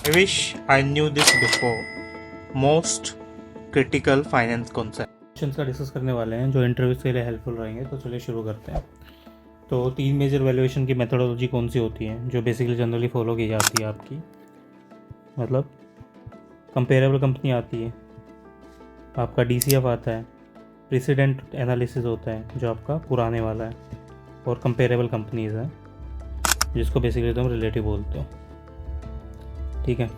I wish I knew this before. Most critical finance concepts का discuss करने वाले हैं जो इंटरव्यूज़ के लिए हेल्पफुल रहेंगे। तो चलिए शुरू करते हैं। तो 3 मेजर वैल्यूएशन की मेथोडोलॉजी कौन सी होती है जो बेसिकली जनरली फॉलो की जाती है आपकी, मतलब कंपेरेबल कंपनी आती है, आपका DCF आता है, प्रेसिडेंट एनालिसिस होता है जो आपका पुराने वाला है, और कंपेरेबल कंपनीज़ है जिसको बेसिकली तुम रिलेटिव बोलते हो। ठीक है,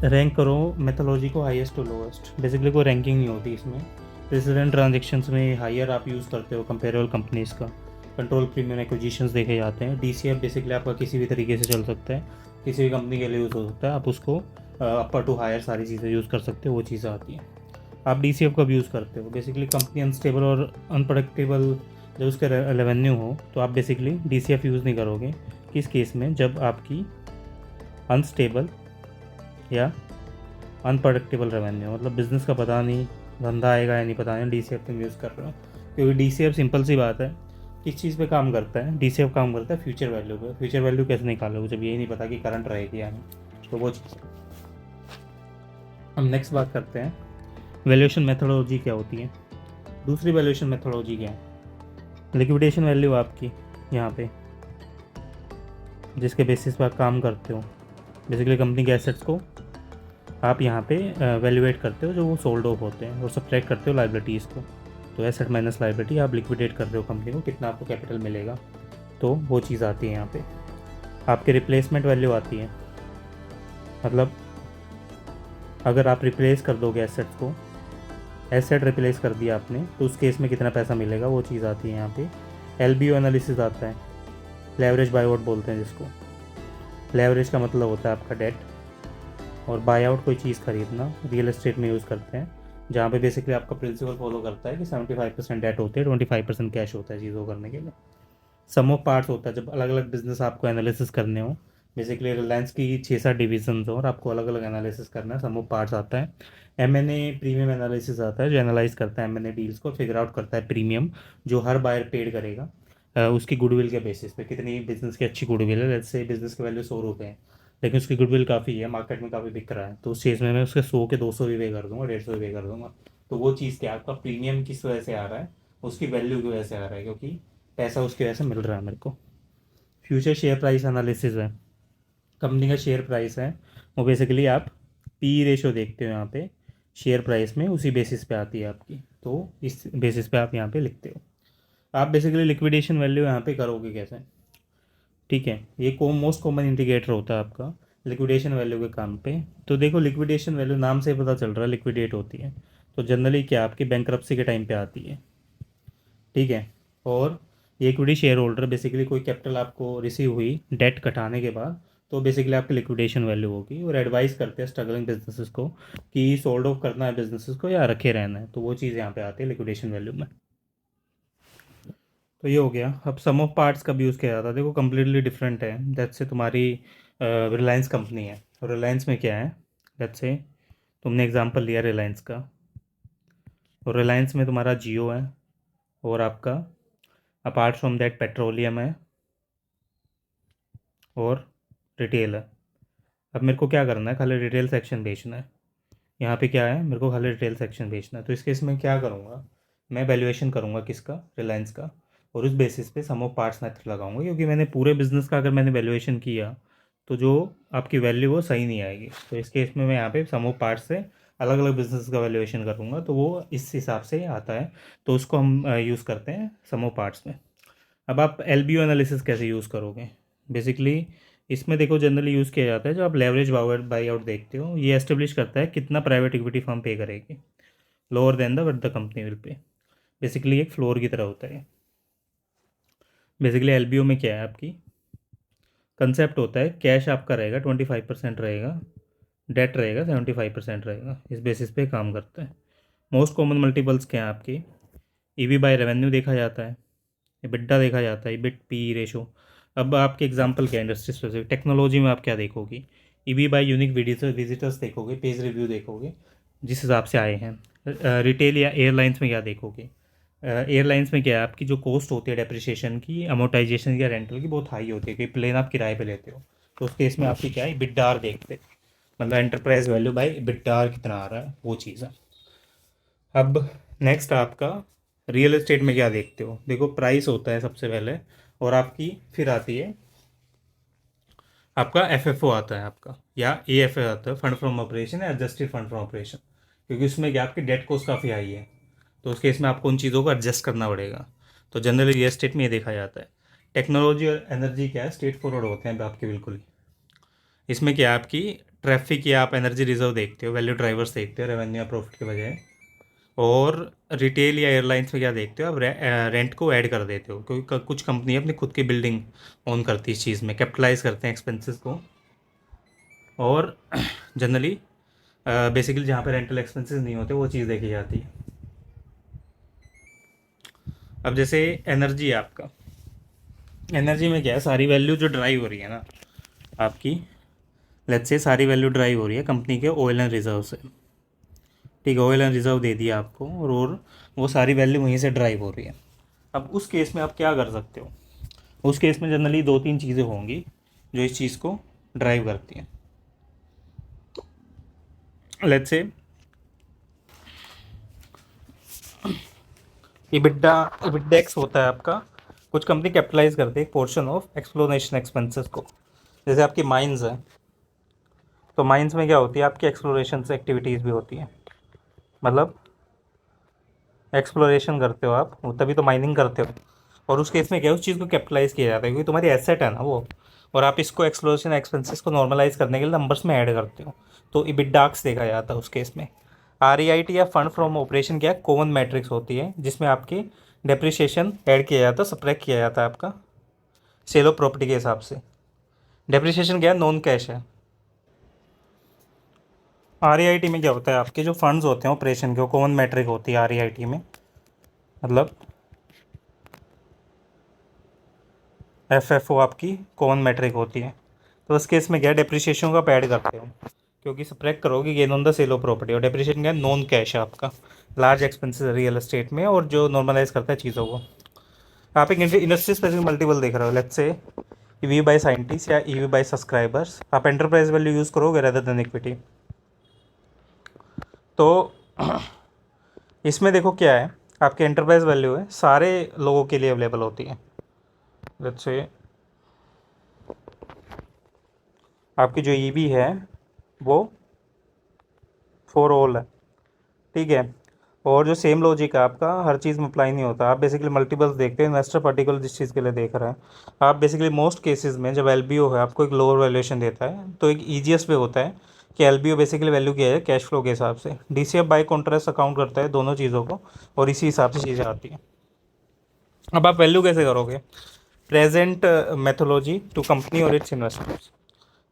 रैंक करो मेथोलॉजी को हाईएस्ट टू लोएस्ट। बेसिकली कोई रैंकिंग नहीं होती इसमें। प्रेसिडेंट ट्रांजेक्शन्स में हायर आप यूज़ करते हो कंपेरेबल कंपनीज़ का। कंट्रोल प्रीमियम एक्विजिशंस देखे जाते हैं। DCF बेसिकली आपका किसी भी तरीके से चल सकता है, किसी भी कंपनी के लिए यूज़ हो सकता है। आप उसको अपर टू हायर सारी चीज़ें यूज़ कर सकते हो, वो चीज़ें आती हैं। आप DCF कब यूज़ करते हो? बेसिकली कंपनी अनस्टेबल और अनप्रेडिक्टेबल जब उसका रेवेन्यू हो तो आप बेसिकली DCF यूज़ नहीं करोगे। किस केस में? जब आपकी अनस्टेबल या अनप्रडिक्टेबल रेवेन्यू, मतलब बिज़नेस का पता नहीं, धंधा आएगा या नहीं पता नहीं, DCF तुम यूज़ कर रहे हो। क्योंकि DCF सिंपल सी बात है, किस चीज़ पे काम करता है? DCF काम करता है फ्यूचर वैल्यू पे। फ्यूचर वैल्यू कैसे निकालोगे जब यही नहीं पता कि करंट रहेगी या नहीं? तो वो चीज़। हम नेक्स्ट बात करते हैं वैल्यूएशन मेथोडोलॉजी क्या होती है। दूसरी वैल्यूएशन मेथोडोलॉजी क्या है? लिक्विडेशन वैल्यू आपकी यहाँ पे जिसके बेसिस पर आप काम करते हो। बेसिकली कंपनी के एसेट्स को आप यहाँ पे वैल्यूएट करते हो जो वो सोल्ड ऑफ होते हैं, और सब्ट्रैक्ट करते हो लाइबिलिटीज़ को। तो एसेट माइनस लाइबिलिटी, आप लिक्विडेट कर रहे हो कंपनी को, कितना आपको कैपिटल मिलेगा, तो वो चीज़ आती है यहाँ पे। आपके रिप्लेसमेंट वैल्यू आती है, मतलब अगर आप रिप्लेस कर दोगे एसेट्स को, एसेट रिप्लेस कर दिया आपने, तो उस केस में कितना पैसा मिलेगा, वो चीज़ आती है यहाँ पे। LBO एनालिसिस आता है, लेवरेज बायआउट बोलते हैं जिसको। लेवरेज का मतलब होता है आपका डेट, और बाय आउट कोई चीज़ खरीदना रियल एस्टेट में यूज़ करते हैं, जहाँ पे बेसिकली आपका प्रिंसिपल फॉलो करता है कि 75% डेट होती है, 25% कैश होता है चीज़ों करने के लिए। सम ऑफ पार्ट्स होता है जब अलग अलग बिजनेस आपको एनालिसिस करने हो। बेसिकली रिलायंस की 6-7 डिविजन्स हो और आपको अलग अलग एनालिसिस करना है, सम ऑफ पार्ट्स आता है। M&A प्रीमियम एनालिसिस आता है जो एनालाइज करता है M&A डील्स को, फिगर आउट करता है प्रीमियम जो हर बायर पेड करेगा उसकी गुडविल के बेसिस पे। कितनी बिजनेस की अच्छी गुडविल है, लेट्स से बिजनेस की वैल्यू 100 रुपये है, लेकिन उसकी गुडविल काफ़ी है, मार्केट में काफ़ी बिक रहा है, तो उस चीज़ में मैं उसके 100 के 200 भी पे कर दूंगा, 150 भी पे कर दूंगा। तो वो चीज़ क्या, आपका प्रीमियम किस वजह से आ रहा है? उसकी वैल्यू की वजह से आ रहा है, क्योंकि पैसा उसकी वजह से मिल रहा है मेरे को। फ्यूचर शेयर प्राइस एनालिसिस है, कंपनी का शेयर प्राइस है, वो बेसिकली आप पी रेशो देखते हो यहाँ पे शेयर प्राइस में, उसी बेसिस पे आती है आपकी, तो इस बेसिस पे आप यहाँ पे लिखते हो। आप बेसिकली लिक्विडेशन वैल्यू यहाँ पे करोगे कैसे? ठीक है, ये मोस्ट कॉमन इंडिकेटर होता है आपका लिक्विडेशन वैल्यू के काम पे। तो देखो, लिक्विडेशन वैल्यू नाम से पता चल रहा है लिक्विडेट होती है, तो जनरली क्या आपकी बैंकरप्सी के टाइम पे आती है। ठीक है, और ये इक्विटी शेयर होल्डर बेसिकली कोई कैपिटल आपको रिसीव हुई डेट कटाने के बाद, तो बेसिकली आपकी लिक्विडेशन वैल्यू होगी। और एडवाइस करते हैं स्ट्रगलिंग बिजनेसेस को कि सोल्ड ऑफ करना है बिजनेसेस को या रखे रहना है, तो वो चीज़ यहाँ पे आती है लिक्विडेशन वैल्यू में। तो ये हो गया। अब सम ऑफ पार्ट्स कब यूज़ किया जाता है? देखो कम्प्लीटली डिफरेंट है। दैट्स से तुम्हारी रिलायंस कंपनी है, और रिलायंस में क्या है, दैट्स से तुमने एग्जांपल लिया रिलायंस का, और रिलायंस में तुम्हारा जियो है, और आपका अपार्ट फ्रॉम दैट पेट्रोलियम है, और रिटेल है। अब मेरे को क्या करना है, खाली रिटेल सेक्शन बेचना है। यहाँ पे क्या है, मेरे को खाली रिटेल सेक्शन बेचना है। तो इस केस में क्या करूँगा, मैं वैल्यूएशन करूँगा किसका? रिलायंस का, और उस बेसिस पे सम ऑफ पार्ट्स मेथड लगाऊंगा, क्योंकि मैंने पूरे बिजनेस का अगर मैंने वैल्यूएशन किया तो जो आपकी वैल्यू वो सही नहीं आएगी। तो इस केस में मैं यहाँ पे सम ऑफ पार्ट्स से अलग अलग बिजनेस का वैल्यूएशन करूँगा, तो वो इस हिसाब से आता है, तो उसको हम यूज़ करते हैं सम ऑफ पार्ट्स में। अब आप LBO एनालिसिस कैसे यूज़ करोगे? बेसिकली इसमें देखो जनरली यूज़ किया जाता है, जो आप लेवरेज बाई आउट देखते हो, ये एस्टेब्लिश करता है कितना प्राइवेट इक्विटी फर्म पे करेगी, lower than the what the company will pay. Basically एक फ्लोर की तरह होता है। बेसिकली LBO में क्या है, आपकी कंसेप्ट होता है कैश आपका रहेगा 25% रहेगा, डेट रहेगा 75% रहेगा, इस बेसिस पे काम करता है। मोस्ट कॉमन मल्टीपल्स क्या है आपकी? EV बाय रेवेन्यू देखा जाता है, EBITDA देखा जाता है, EBIT PE रेशो। अब आपके एग्जांपल क्या है इंडस्ट्री स्पेसिफिक? टेक्नोलॉजी में आप क्या देखोगे? EV बाय यूनिक विजिटर्स देखोगे, पेज रिव्यू देखोगे जिस हिसाब से आए हैं। रिटेल या एयरलाइंस में क्या देखोगे? एयरलाइंस में क्या है, आपकी जो कॉस्ट होती है डेप्रिसिएशन की, अमोटाइजेशन या रेंटल की बहुत हाई होती है, क्योंकि प्लेन आप किराए पे लेते हो, तो उस केस में आपकी क्या है, इबिटडार देखते, मतलब एंटरप्राइज वैल्यू बाय इबिटडार कितना आ रहा है, वो चीज़ है। अब नेक्स्ट आपका रियल एस्टेट में क्या देखते हो, देखो प्राइस होता है सबसे पहले, और आपकी फिर आती है आपका एफएफओ आता है आपका, या एएफए आता है, फंड फ्रॉम ऑपरेशन या एडजस्टेड फंड फ्रॉम ऑपरेशन, क्योंकि उसमें क्या आपकी डेट कॉस्ट काफ़ी हाई है, तो उस केस में आपको उन चीज़ों को एडजस्ट करना पड़ेगा। तो जनरली रियल एस्टेट में ये देखा जाता है। टेक्नोलॉजी और एनर्जी क्या है, स्ट्रेट फॉरवर्ड होते हैं आपके बिल्कुल ही। इसमें क्या है आपकी ट्रैफिक या आप एनर्जी रिजर्व देखते हो, वैल्यू ड्राइवर्स देखते हो रेवेन्यू या प्रॉफिट के बजाय, और रिटेल या एयरलाइंस में क्या देखते हो आप, रेंट को ऐड कर देते हो, क्योंकि कुछ कंपनी अपनी खुद की बिल्डिंग ओन करती है इस चीज़ में, कैपिटलाइज करते हैं एक्सपेंसेस को, और जनरली बेसिकली जहाँ पे रेंटल एक्सपेंसेस नहीं होते वो चीज़ देखी जाती है। अब जैसे एनर्जी है आपका, एनर्जी में क्या है, सारी वैल्यू जो ड्राइव हो रही है ना आपकी, लेट्स से सारी वैल्यू ड्राइव हो रही है कंपनी के ऑयल एंड रिजर्व से, ठीक है, ऑयल एंड रिजर्व दे दिया आपको, और वो सारी वैल्यू वहीं से ड्राइव हो रही है। अब उस केस में आप क्या कर सकते हो, उस केस में जनरली 2-3 चीज़ें होंगी जो इस चीज़ को ड्राइव करती हैं। लेट्स से इबिडा इबिडेक्स होता है आपका, कुछ कंपनी कैपिटलाइज करती है एक पोर्शन ऑफ एक्सप्लोरेशन एक्सपेंसेस को, जैसे आपकी माइंस है, तो माइंस में क्या होती है आपकी एक्सप्लोरेशन एक्टिविटीज़ भी होती है, मतलब एक्सप्लोरेशन करते हो आप, वो तभी तो माइनिंग करते हो, और उस केस में क्या है, उस चीज़ को कैपिटलाइज किया जाता है क्योंकि तुम्हारी एसेट है ना वो, और आप इसको एक्सप्लोरेशन एक्सपेंसेस को नॉर्मलाइज करने के लिए नंबर्स में ऐड करते हो, तो इबिडाक्स देखा जाता है उस केस में। आरईआईटी या फंड फ्रॉम ऑपरेशन क्या है, कॉमन मैट्रिक्स होती है जिसमें आपकी डेप्रिसिएशन ऐड किया जाता है, सब्ट्रैक्ट किया जाता है आपका सेल ऑफ प्रॉपर्टी के हिसाब से। डेप्रिसिएशन क्या है, नॉन कैश है। आरईआईटी में क्या होता है, आपके जो फंड्स होते हैं ऑपरेशन के, कॉमन मैट्रिक होती है आरईआईटी में, मतलब एफएफओ आपकी कॉमन मैट्रिक होती है। तो उस केस में क्या है, डेप्रिसिएशन का आप ऐड करते हो, क्योंकि सब्ट्रैक्ट करोगे gain on the sale of property, और डेप्रिसिएशन क्या है, नॉन कैश है आपका, लार्ज एक्सपेंसेस रियल एस्टेट में, और जो नॉर्मलाइज करता है चीज़ों को। आप एक इंडस्ट्री स्पेसिफिक मल्टीपल देख रहे हो, let's say EV by scientist या ईवी बाय सब्सक्राइबर्स, आप एंटरप्राइज वैल्यू यूज़ करोगे रेदर देन इक्विटी। तो इसमें देखो क्या है, आपकी एंटरप्राइज वैल्यू है सारे लोगों के लिए अवेलेबल होती है, लेट्स से आपकी जो ईवी है वो फॉर ऑल है, ठीक है, और जो सेम लॉजिक है आपका हर चीज़ में अप्लाई नहीं होता, आप बेसिकली मल्टीपल्स देखते हैं, इन्वेस्टर पर्टिकुलर जिस चीज़ के लिए देख रहा है, आप बेसिकली मोस्ट केसेस में जब एलबीओ है आपको एक लोअर वैल्यूएशन देता है, तो एक ईजीएस्ट वे होता है कि एलबीओ बेसिकली वैल्यू किया है कैश फ्लो के हिसाब से, डीसीएफ बाय कॉन्ट्रास्ट अकाउंट करता है दोनों चीज़ों को, और इसी हिसाब से चीज़ें आती हैं। अब आप वैल्यू कैसे करोगे, प्रेजेंट मेथोलॉजी टू कंपनी और इट्स इन्वेस्टर्स।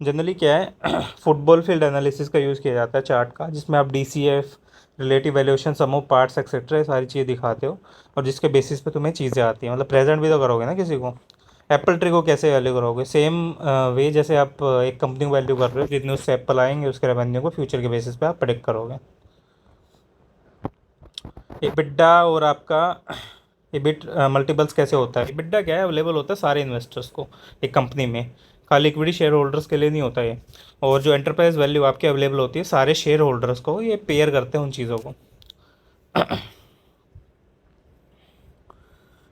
जनरली क्या है, फुटबॉल फील्ड एनालिसिस का यूज़ किया जाता है चार्ट का, जिसमें आप DCF, relative valuation, sum of parts etcetera ये सारी चीज़ें दिखाते हो, और जिसके बेसिस पे तुम्हें चीज़ें आती हैं, मतलब प्रेजेंट भी तो करोगे ना किसी को। एप्पल ट्री को कैसे वैल्यू करोगे, सेम वे जैसे आप एक कंपनी को वैल्यू कर रहे हो, जितने उससे एप्पल आएंगे उसके रेवेन्यू को फ्यूचर के बेसिस पे आप प्रेडिक्ट करोगे। एबिटा और आपका एबिट मल्टीपल्स कैसे होता है, एबिटा क्या है, अवेलेबल होता है सारे इन्वेस्टर्स को एक कंपनी में, खाली इक्विटी शेयर होल्डर्स के लिए नहीं होता है, और जो एंटरप्राइज वैल्यू आपकी अवेलेबल होती है सारे शेयर होल्डर्स को, ये पेयर करते हैं उन चीज़ों को।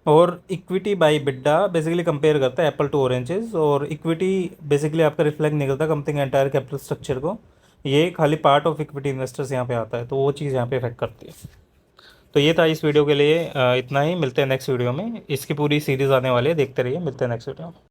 और इक्विटी बाय बिड्डा बेसिकली कंपेयर करता है एप्पल टू ऑरेंजेस, और इक्विटी बेसिकली आपका रिफ्लेक्ट नहीं करता कंपनी के एंटायर कैपिटल स्ट्रक्चर को, ये खाली पार्ट ऑफ इक्विटी इन्वेस्टर्स यहाँ पे आता है, तो वो चीज़ यहाँ पे इफेक्ट करती है। तो ये था इस वीडियो के लिए, इतना ही, मिलते हैं नेक्स्ट वीडियो में, इसकी पूरी सीरीज़ आने वाली है, देखते रहिए, मिलते हैं नेक्स्ट वीडियो में।